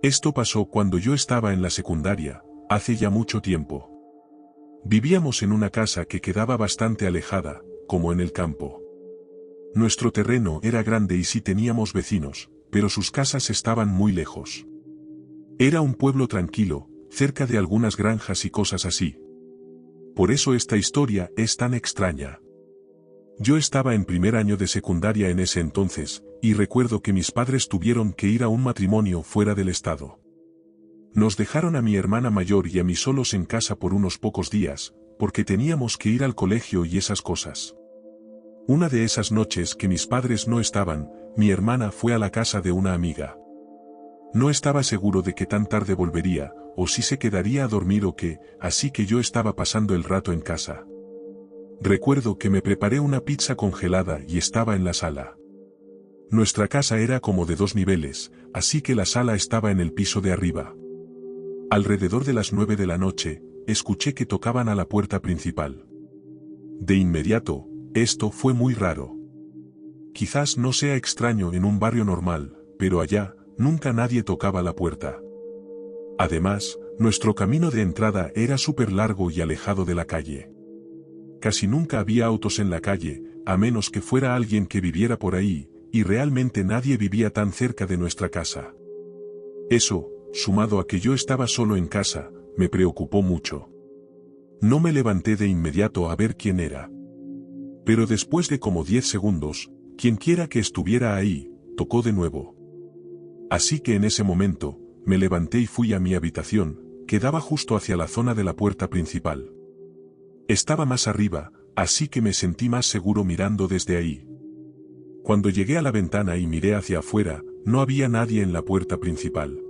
Esto pasó cuando yo estaba en la secundaria, hace ya mucho tiempo. Vivíamos en una casa que quedaba bastante alejada, como en el campo. Nuestro terreno era grande y sí teníamos vecinos, pero sus casas estaban muy lejos. Era un pueblo tranquilo, cerca de algunas granjas y cosas así. Por eso esta historia es tan extraña. Yo estaba en primer año de secundaria en ese entonces, y recuerdo que mis padres tuvieron que ir a un matrimonio fuera del estado. Nos dejaron a mi hermana mayor y a mí solos en casa por unos pocos días, porque teníamos que ir al colegio y esas cosas. Una de esas noches que mis padres no estaban, mi hermana fue a la casa de una amiga. No estaba seguro de que tan tarde volvería, o si se quedaría a dormir o qué, así que yo estaba pasando el rato en casa. Recuerdo que me preparé una pizza congelada y estaba en la sala. Nuestra casa era como de 2 niveles, así que la sala estaba en el piso de arriba. Alrededor de las 9 de la noche, escuché que tocaban a la puerta principal. De inmediato, esto fue muy raro. Quizás no sea extraño en un barrio normal, pero allá, nunca nadie tocaba la puerta. Además, nuestro camino de entrada era súper largo y alejado de la calle. Casi nunca había autos en la calle, a menos que fuera alguien que viviera por ahí, y realmente nadie vivía tan cerca de nuestra casa. Eso, sumado a que yo estaba solo en casa, me preocupó mucho. No me levanté de inmediato a ver quién era. Pero después de como 10 segundos, quienquiera que estuviera ahí, tocó de nuevo. Así que en ese momento, me levanté y fui a mi habitación, que daba justo hacia la zona de la puerta principal. Estaba más arriba, así que me sentí más seguro mirando desde ahí. Cuando llegué a la ventana y miré hacia afuera, no había nadie en la puerta principal.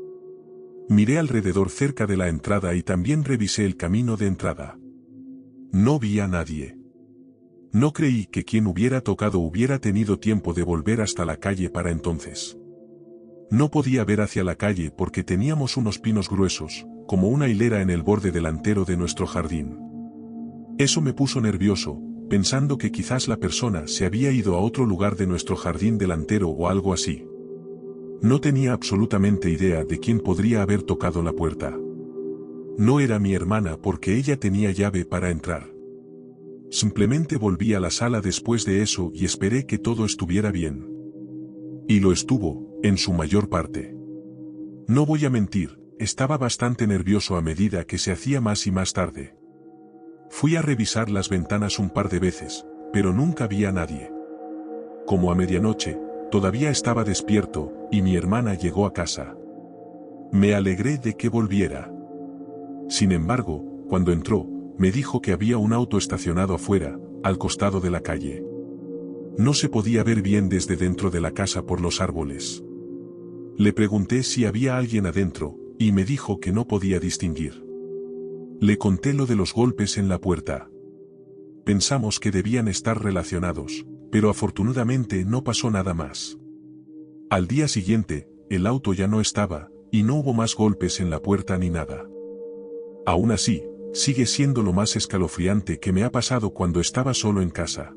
Miré alrededor cerca de la entrada y también revisé el camino de entrada. No vi a nadie. No creí que quien hubiera tocado hubiera tenido tiempo de volver hasta la calle para entonces. No podía ver hacia la calle porque teníamos unos pinos gruesos, como una hilera en el borde delantero de nuestro jardín. Eso me puso nervioso, pensando que quizás la persona se había ido a otro lugar de nuestro jardín delantero o algo así. No tenía absolutamente idea de quién podría haber tocado la puerta. No era mi hermana porque ella tenía llave para entrar. Simplemente volví a la sala después de eso y esperé que todo estuviera bien. Y lo estuvo, en su mayor parte. No voy a mentir, estaba bastante nervioso a medida que se hacía más y más tarde. Fui a revisar las ventanas un par de veces, pero nunca vi a nadie. Como a medianoche, todavía estaba despierto, y mi hermana llegó a casa. Me alegré de que volviera. Sin embargo, cuando entró, me dijo que había un auto estacionado afuera, al costado de la calle. No se podía ver bien desde dentro de la casa por los árboles. Le pregunté si había alguien adentro, y me dijo que no podía distinguir. Le conté lo de los golpes en la puerta. Pensamos que debían estar relacionados, pero afortunadamente no pasó nada más. Al día siguiente, el auto ya no estaba, y no hubo más golpes en la puerta ni nada. Aún así, sigue siendo lo más escalofriante que me ha pasado cuando estaba solo en casa.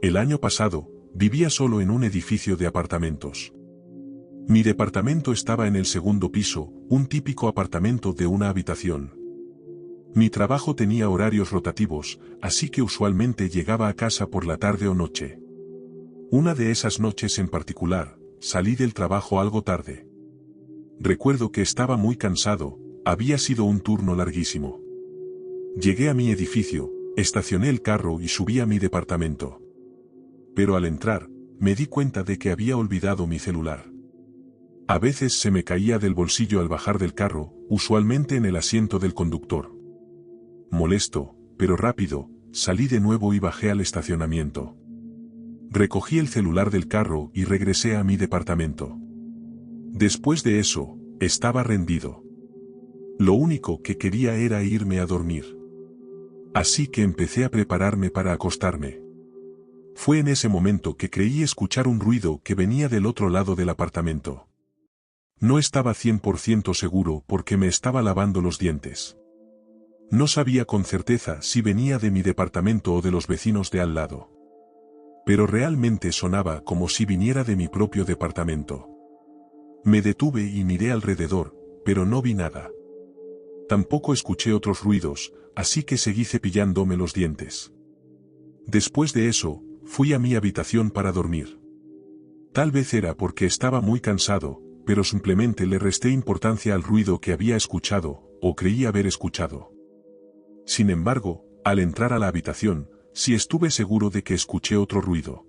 El año pasado, vivía solo en un edificio de apartamentos. Mi departamento estaba en el segundo piso, un típico apartamento de una habitación. Mi trabajo tenía horarios rotativos, así que usualmente llegaba a casa por la tarde o noche. Una de esas noches en particular, salí del trabajo algo tarde. Recuerdo que estaba muy cansado, había sido un turno larguísimo. Llegué a mi edificio, estacioné el carro y subí a mi departamento. Pero al entrar, me di cuenta de que había olvidado mi celular. A veces se me caía del bolsillo al bajar del carro, usualmente en el asiento del conductor. Molesto, pero rápido, salí de nuevo y bajé al estacionamiento. Recogí el celular del carro y regresé a mi departamento. Después de eso, estaba rendido. Lo único que quería era irme a dormir. Así que empecé a prepararme para acostarme. Fue en ese momento que creí escuchar un ruido que venía del otro lado del apartamento. No estaba 100% seguro porque me estaba lavando los dientes. No sabía con certeza si venía de mi departamento o de los vecinos de al lado. Pero realmente sonaba como si viniera de mi propio departamento. Me detuve y miré alrededor, pero no vi nada. Tampoco escuché otros ruidos, así que seguí cepillándome los dientes. Después de eso, fui a mi habitación para dormir. Tal vez era porque estaba muy cansado, pero simplemente le resté importancia al ruido que había escuchado, o creí haber escuchado. Sin embargo, al entrar a la habitación, sí estuve seguro de que escuché otro ruido.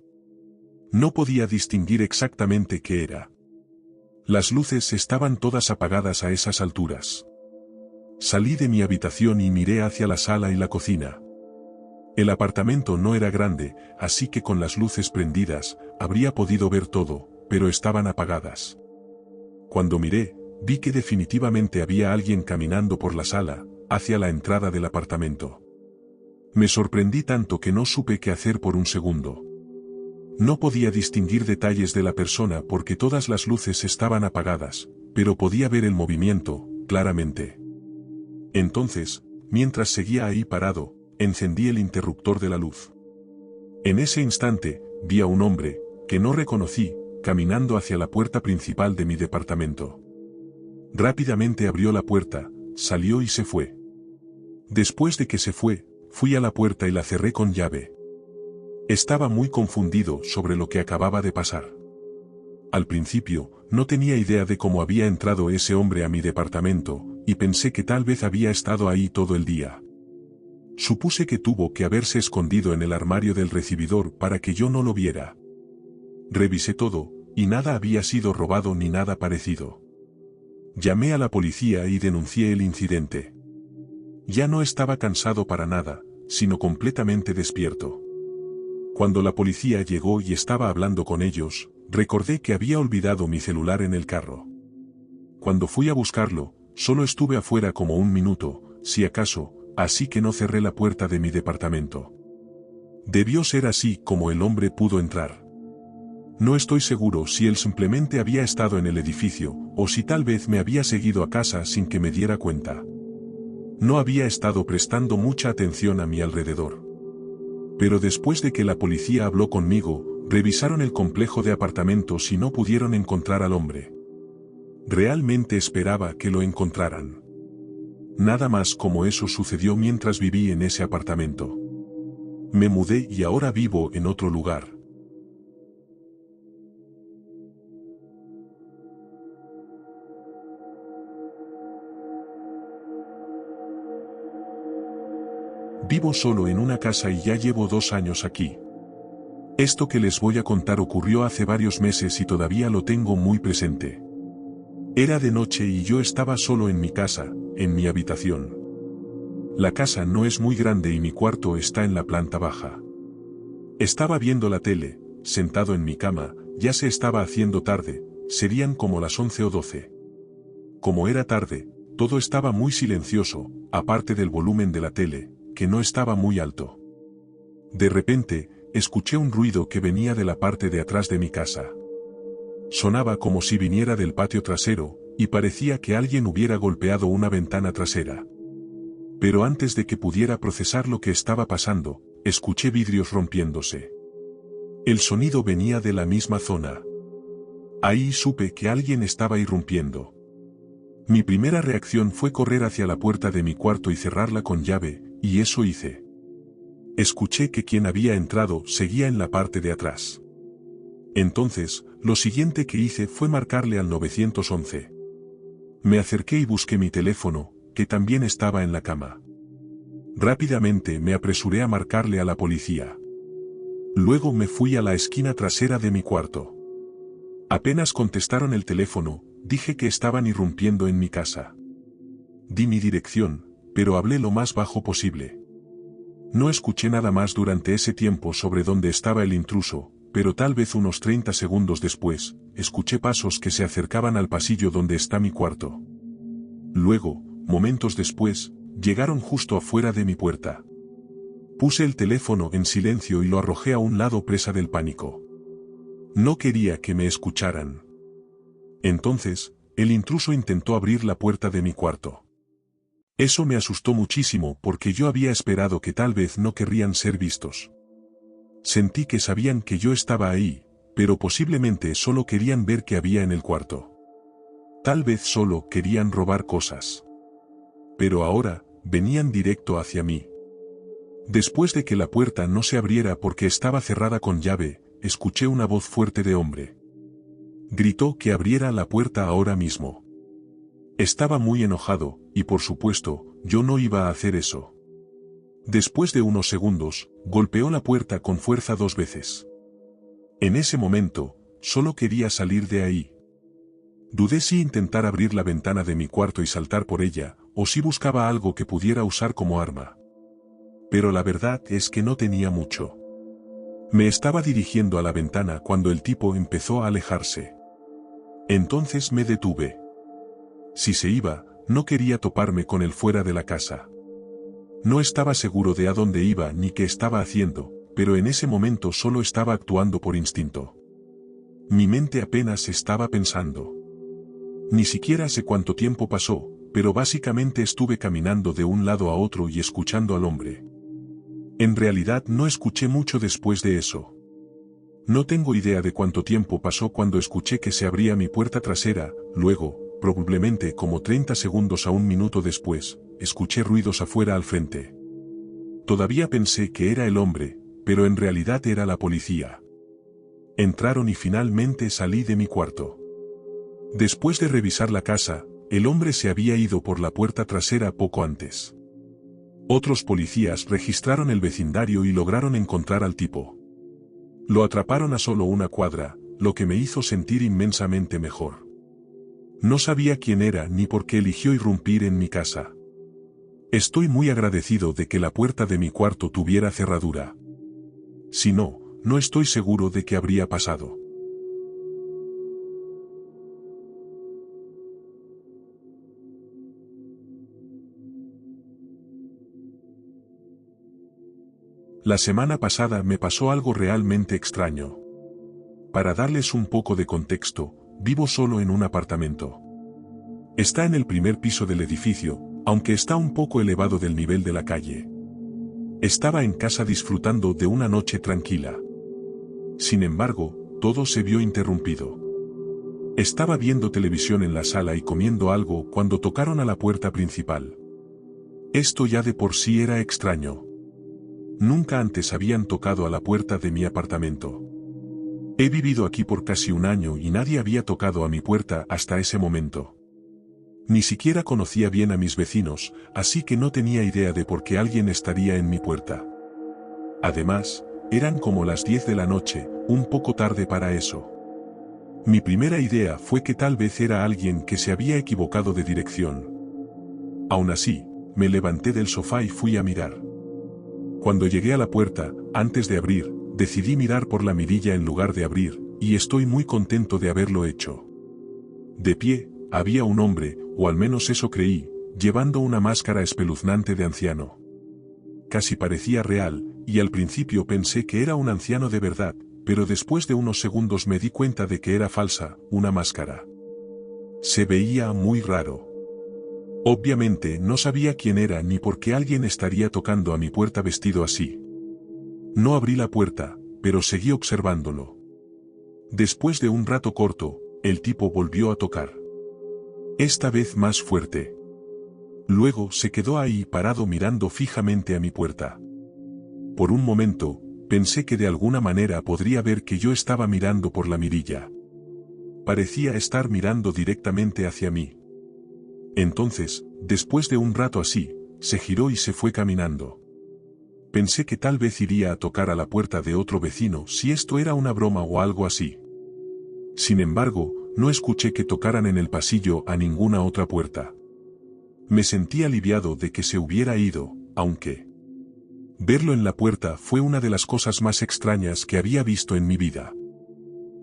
No podía distinguir exactamente qué era. Las luces estaban todas apagadas a esas alturas. Salí de mi habitación y miré hacia la sala y la cocina. El apartamento no era grande, así que con las luces prendidas, habría podido ver todo, pero estaban apagadas. Cuando miré, vi que definitivamente había alguien caminando por la sala, hacia la entrada del apartamento. Me sorprendí tanto que no supe qué hacer por un segundo. No podía distinguir detalles de la persona porque todas las luces estaban apagadas, pero podía ver el movimiento, claramente. Entonces, mientras seguía ahí parado, encendí el interruptor de la luz. En ese instante, vi a un hombre, que no reconocí, caminando hacia la puerta principal de mi departamento. Rápidamente abrió la puerta, salió y se fue. Después de que se fue, fui a la puerta y la cerré con llave. Estaba muy confundido sobre lo que acababa de pasar. Al principio, no tenía idea de cómo había entrado ese hombre a mi departamento, y pensé que tal vez había estado ahí todo el día. Supuse que tuvo que haberse escondido en el armario del recibidor para que yo no lo viera. Revisé todo, y nada había sido robado ni nada parecido. Llamé a la policía y denuncié el incidente. Ya no estaba cansado para nada, sino completamente despierto. Cuando la policía llegó y estaba hablando con ellos, recordé que había olvidado mi celular en el carro. Cuando fui a buscarlo, solo estuve afuera como un minuto, si acaso, así que no cerré la puerta de mi departamento. Debió ser así como el hombre pudo entrar. No estoy seguro si él simplemente había estado en el edificio, o si tal vez me había seguido a casa sin que me diera cuenta. No había estado prestando mucha atención a mi alrededor. Pero después de que la policía habló conmigo, revisaron el complejo de apartamentos y no pudieron encontrar al hombre. Realmente esperaba que lo encontraran. Nada más como eso sucedió mientras viví en ese apartamento. Me mudé y ahora vivo en otro lugar. Vivo solo en una casa y ya llevo 2 años aquí. Esto que les voy a contar ocurrió hace varios meses y todavía lo tengo muy presente. Era de noche y yo estaba solo en mi casa, en mi habitación. La casa no es muy grande y mi cuarto está en la planta baja. Estaba viendo la tele, sentado en mi cama, ya se estaba haciendo tarde, serían como las 11 o 12. Como era tarde, todo estaba muy silencioso, aparte del volumen de la tele, que no estaba muy alto. De repente, escuché un ruido que venía de la parte de atrás de mi casa. Sonaba como si viniera del patio trasero, y parecía que alguien hubiera golpeado una ventana trasera. Pero antes de que pudiera procesar lo que estaba pasando, escuché vidrios rompiéndose. El sonido venía de la misma zona. Ahí supe que alguien estaba irrumpiendo. Mi primera reacción fue correr hacia la puerta de mi cuarto y cerrarla con llave, y eso hice. Escuché que quien había entrado seguía en la parte de atrás. Entonces, lo siguiente que hice fue marcarle al 911. Me acerqué y busqué mi teléfono, que también estaba en la cama. Rápidamente me apresuré a marcarle a la policía. Luego me fui a la esquina trasera de mi cuarto. Apenas contestaron el teléfono, dije que estaban irrumpiendo en mi casa. Di mi dirección, pero hablé lo más bajo posible. No escuché nada más durante ese tiempo sobre dónde estaba el intruso, pero tal vez unos 30 segundos después, escuché pasos que se acercaban al pasillo donde está mi cuarto. Luego, momentos después, llegaron justo afuera de mi puerta. Puse el teléfono en silencio y lo arrojé a un lado presa del pánico. No quería que me escucharan. Entonces, el intruso intentó abrir la puerta de mi cuarto. Eso me asustó muchísimo porque yo había esperado que tal vez no querrían ser vistos. Sentí que sabían que yo estaba ahí, pero posiblemente solo querían ver qué había en el cuarto. Tal vez solo querían robar cosas. Pero ahora, venían directo hacia mí. Después de que la puerta no se abriera porque estaba cerrada con llave, escuché una voz fuerte de hombre. Gritó que abriera la puerta ahora mismo. Estaba muy enojado, y por supuesto, yo no iba a hacer eso. Después de unos segundos, golpeó la puerta con fuerza 2 veces. En ese momento, solo quería salir de ahí. Dudé si intentar abrir la ventana de mi cuarto y saltar por ella, o si buscaba algo que pudiera usar como arma. Pero la verdad es que no tenía mucho. Me estaba dirigiendo a la ventana cuando el tipo empezó a alejarse. Entonces me detuve. Si se iba, no quería toparme con él fuera de la casa. No estaba seguro de a dónde iba ni qué estaba haciendo, pero en ese momento solo estaba actuando por instinto. Mi mente apenas estaba pensando. Ni siquiera sé cuánto tiempo pasó, pero básicamente estuve caminando de un lado a otro y escuchando al hombre. En realidad no escuché mucho después de eso. No tengo idea de cuánto tiempo pasó cuando escuché que se abría mi puerta trasera, luego, probablemente como 30 segundos a 1 minuto después, escuché ruidos afuera al frente. Todavía pensé que era el hombre, pero en realidad era la policía. Entraron y finalmente salí de mi cuarto. Después de revisar la casa, el hombre se había ido por la puerta trasera poco antes. Otros policías registraron el vecindario y lograron encontrar al tipo. Lo atraparon a solo una cuadra, lo que me hizo sentir inmensamente mejor. No sabía quién era ni por qué eligió irrumpir en mi casa. Estoy muy agradecido de que la puerta de mi cuarto tuviera cerradura. Si no, no estoy seguro de qué habría pasado. La semana pasada me pasó algo realmente extraño. Para darles un poco de contexto, vivo solo en un apartamento. Está en el primer piso del edificio, aunque está un poco elevado del nivel de la calle. Estaba en casa disfrutando de una noche tranquila. Sin embargo, todo se vio interrumpido. Estaba viendo televisión en la sala y comiendo algo cuando tocaron a la puerta principal. Esto ya de por sí era extraño. Nunca antes habían tocado a la puerta de mi apartamento. He vivido aquí por casi 1 año y nadie había tocado a mi puerta hasta ese momento. Ni siquiera conocía bien a mis vecinos, así que no tenía idea de por qué alguien estaría en mi puerta. Además, eran como las 10 de la noche, un poco tarde para eso. Mi primera idea fue que tal vez era alguien que se había equivocado de dirección. Aún así, me levanté del sofá y fui a mirar. Cuando llegué a la puerta, antes de abrir, decidí mirar por la mirilla en lugar de abrir, y estoy muy contento de haberlo hecho. De pie, había un hombre, o al menos eso creí, llevando una máscara espeluznante de anciano. Casi parecía real, y al principio pensé que era un anciano de verdad, pero después de unos segundos me di cuenta de que era falsa, una máscara. Se veía muy raro. Obviamente no sabía quién era ni por qué alguien estaría tocando a mi puerta vestido así. No abrí la puerta, pero seguí observándolo. Después de un rato corto, el tipo volvió a tocar. Esta vez más fuerte. Luego se quedó ahí parado mirando fijamente a mi puerta. Por un momento, pensé que de alguna manera podría ver que yo estaba mirando por la mirilla. Parecía estar mirando directamente hacia mí. Entonces, después de un rato así, se giró y se fue caminando. Pensé que tal vez iría a tocar a la puerta de otro vecino si esto era una broma o algo así. Sin embargo, no escuché que tocaran en el pasillo a ninguna otra puerta. Me sentí aliviado de que se hubiera ido, aunque verlo en la puerta fue una de las cosas más extrañas que había visto en mi vida.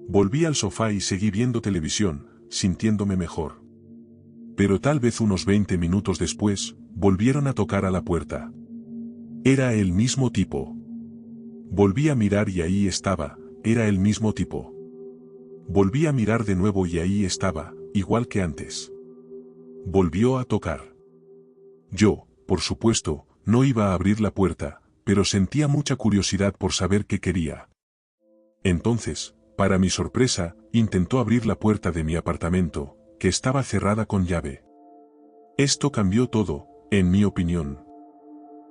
Volví al sofá y seguí viendo televisión, sintiéndome mejor. Pero tal vez unos 20 minutos después, volvieron a tocar a la puerta. Era el mismo tipo. Volví a mirar y ahí estaba, era el mismo tipo. Volví a mirar de nuevo y ahí estaba, igual que antes. Volvió a tocar. Yo, por supuesto, no iba a abrir la puerta, pero sentía mucha curiosidad por saber qué quería. Entonces, para mi sorpresa, intentó abrir la puerta de mi apartamento, que estaba cerrada con llave. Esto cambió todo, en mi opinión.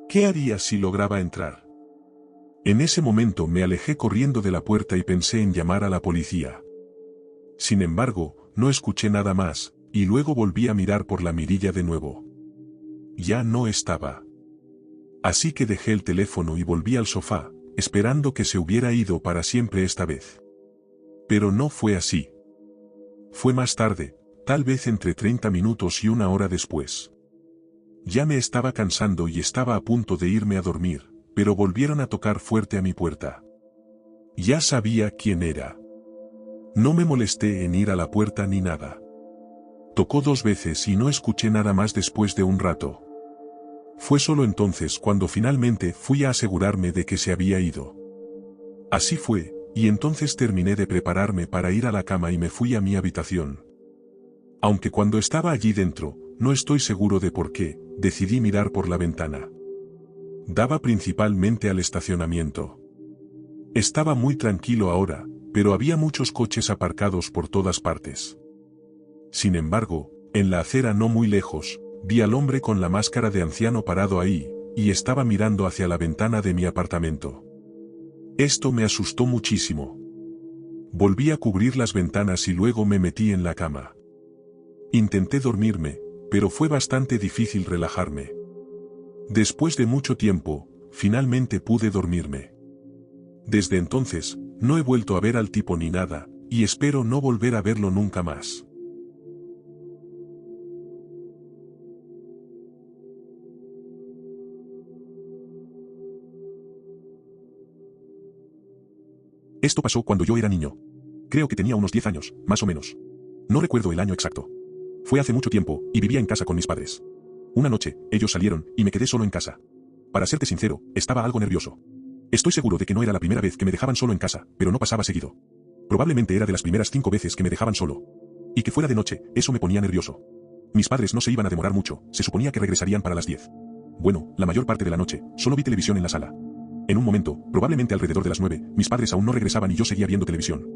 ¿Qué haría si lograba entrar? En ese momento me alejé corriendo de la puerta y pensé en llamar a la policía. Sin embargo, no escuché nada más, y luego volví a mirar por la mirilla de nuevo. Ya no estaba. Así que dejé el teléfono y volví al sofá, esperando que se hubiera ido para siempre esta vez. Pero no fue así. Fue más tarde, tal vez entre 30 minutos y una hora después. Ya me estaba cansando y estaba a punto de irme a dormir, pero volvieron a tocar fuerte a mi puerta. Ya sabía quién era. No me molesté en ir a la puerta ni nada. Tocó 2 veces y no escuché nada más después de un rato. Fue solo entonces cuando finalmente fui a asegurarme de que se había ido. Así fue, y entonces terminé de prepararme para ir a la cama y me fui a mi habitación. Aunque cuando estaba allí dentro, no estoy seguro de por qué, decidí mirar por la ventana. Daba principalmente al estacionamiento. Estaba muy tranquilo ahora, pero había muchos coches aparcados por todas partes. Sin embargo, en la acera no muy lejos, vi al hombre con la máscara de anciano parado ahí, y estaba mirando hacia la ventana de mi apartamento. Esto me asustó muchísimo. Volví a cubrir las ventanas y luego me metí en la cama. Intenté dormirme, pero fue bastante difícil relajarme. Después de mucho tiempo, finalmente pude dormirme. Desde entonces, no he vuelto a ver al tipo ni nada, y espero no volver a verlo nunca más. Esto pasó cuando yo era niño. Creo que tenía unos 10 años, más o menos. No recuerdo el año exacto. Fue hace mucho tiempo, y vivía en casa con mis padres. Una noche, ellos salieron, y me quedé solo en casa. Para serte sincero, estaba algo nervioso. Estoy seguro de que no era la primera vez que me dejaban solo en casa, pero no pasaba seguido. Probablemente era de las primeras 5 veces que me dejaban solo. Y que fuera de noche, eso me ponía nervioso. Mis padres no se iban a demorar mucho, se suponía que regresarían para las 10. Bueno, la mayor parte de la noche, solo vi televisión en la sala. En un momento, probablemente alrededor de las 9, mis padres aún no regresaban y yo seguía viendo televisión.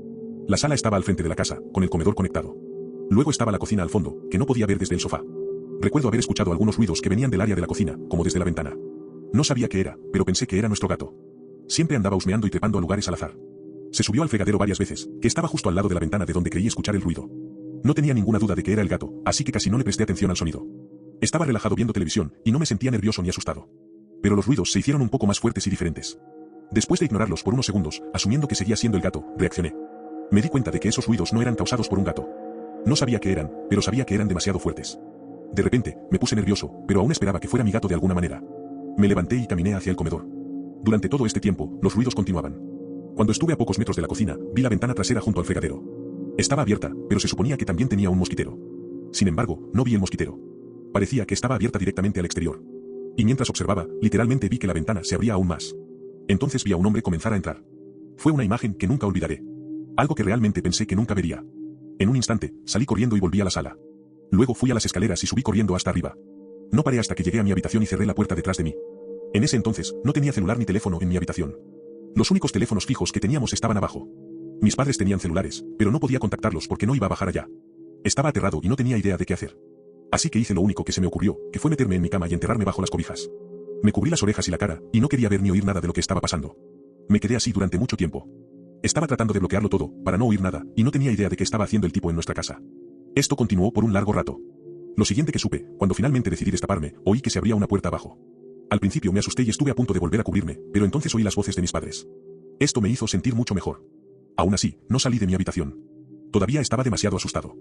La sala estaba al frente de la casa, con el comedor conectado. Luego estaba la cocina al fondo, que no podía ver desde el sofá. Recuerdo haber escuchado algunos ruidos que venían del área de la cocina, como desde la ventana. No sabía qué era, pero pensé que era nuestro gato. Siempre andaba husmeando y trepando a lugares al azar. Se subió al fregadero varias veces, que estaba justo al lado de la ventana de donde creí escuchar el ruido. No tenía ninguna duda de que era el gato, así que casi no le presté atención al sonido. Estaba relajado viendo televisión, y no me sentía nervioso ni asustado. Pero los ruidos se hicieron un poco más fuertes y diferentes. Después de ignorarlos por unos segundos, asumiendo que seguía siendo el gato, reaccioné. Me di cuenta de que esos ruidos no eran causados por un gato. No sabía qué eran, pero sabía que eran demasiado fuertes. De repente, me puse nervioso, pero aún esperaba que fuera mi gato de alguna manera. Me levanté y caminé hacia el comedor. Durante todo este tiempo, los ruidos continuaban. Cuando estuve a pocos metros de la cocina, vi la ventana trasera junto al fregadero. Estaba abierta, pero se suponía que también tenía un mosquitero. Sin embargo, no vi el mosquitero. Parecía que estaba abierta directamente al exterior. Y mientras observaba, literalmente vi que la ventana se abría aún más. Entonces vi a un hombre comenzar a entrar. Fue una imagen que nunca olvidaré. Algo que realmente pensé que nunca vería. En un instante, salí corriendo y volví a la sala. Luego fui a las escaleras y subí corriendo hasta arriba. No paré hasta que llegué a mi habitación y cerré la puerta detrás de mí. En ese entonces, no tenía celular ni teléfono en mi habitación. Los únicos teléfonos fijos que teníamos estaban abajo. Mis padres tenían celulares, pero no podía contactarlos porque no iba a bajar allá. Estaba aterrado y no tenía idea de qué hacer. Así que hice lo único que se me ocurrió, que fue meterme en mi cama y enterrarme bajo las cobijas. Me cubrí las orejas y la cara, y no quería ver ni oír nada de lo que estaba pasando. Me quedé así durante mucho tiempo. Estaba tratando de bloquearlo todo, para no oír nada, y no tenía idea de qué estaba haciendo el tipo en nuestra casa. Esto continuó por un largo rato. Lo siguiente que supe, cuando finalmente decidí destaparme, oí que se abría una puerta abajo. Al principio me asusté y estuve a punto de volver a cubrirme, pero entonces oí las voces de mis padres. Esto me hizo sentir mucho mejor. Aún así, no salí de mi habitación. Todavía estaba demasiado asustado.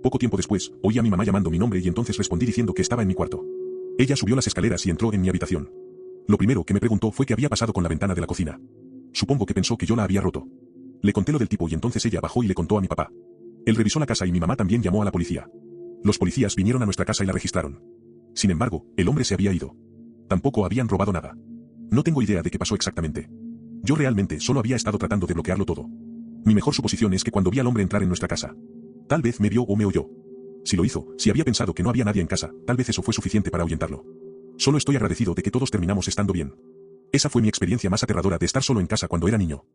Poco tiempo después, oí a mi mamá llamando mi nombre y entonces respondí diciendo que estaba en mi cuarto. Ella subió las escaleras y entró en mi habitación. Lo primero que me preguntó fue qué había pasado con la ventana de la cocina. Supongo que pensó que yo la había roto. Le conté lo del tipo y entonces ella bajó y le contó a mi papá. Él revisó la casa y mi mamá también llamó a la policía. Los policías vinieron a nuestra casa y la registraron. Sin embargo, el hombre se había ido. Tampoco habían robado nada. No tengo idea de qué pasó exactamente. Yo realmente solo había estado tratando de bloquearlo todo. Mi mejor suposición es que cuando vi al hombre entrar en nuestra casa, tal vez me vio o me oyó. Si lo hizo, si había pensado que no había nadie en casa, tal vez eso fue suficiente para ahuyentarlo. Solo estoy agradecido de que todos terminamos estando bien. Esa fue mi experiencia más aterradora de estar solo en casa cuando era niño.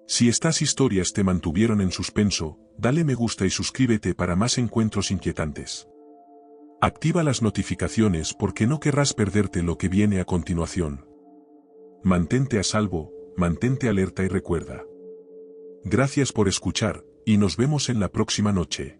Si estas historias te mantuvieron en suspenso, dale me gusta y suscríbete para más encuentros inquietantes. Activa las notificaciones porque no querrás perderte lo que viene a continuación. Mantente a salvo, mantente alerta y recuerda. Gracias por escuchar, y nos vemos en la próxima noche.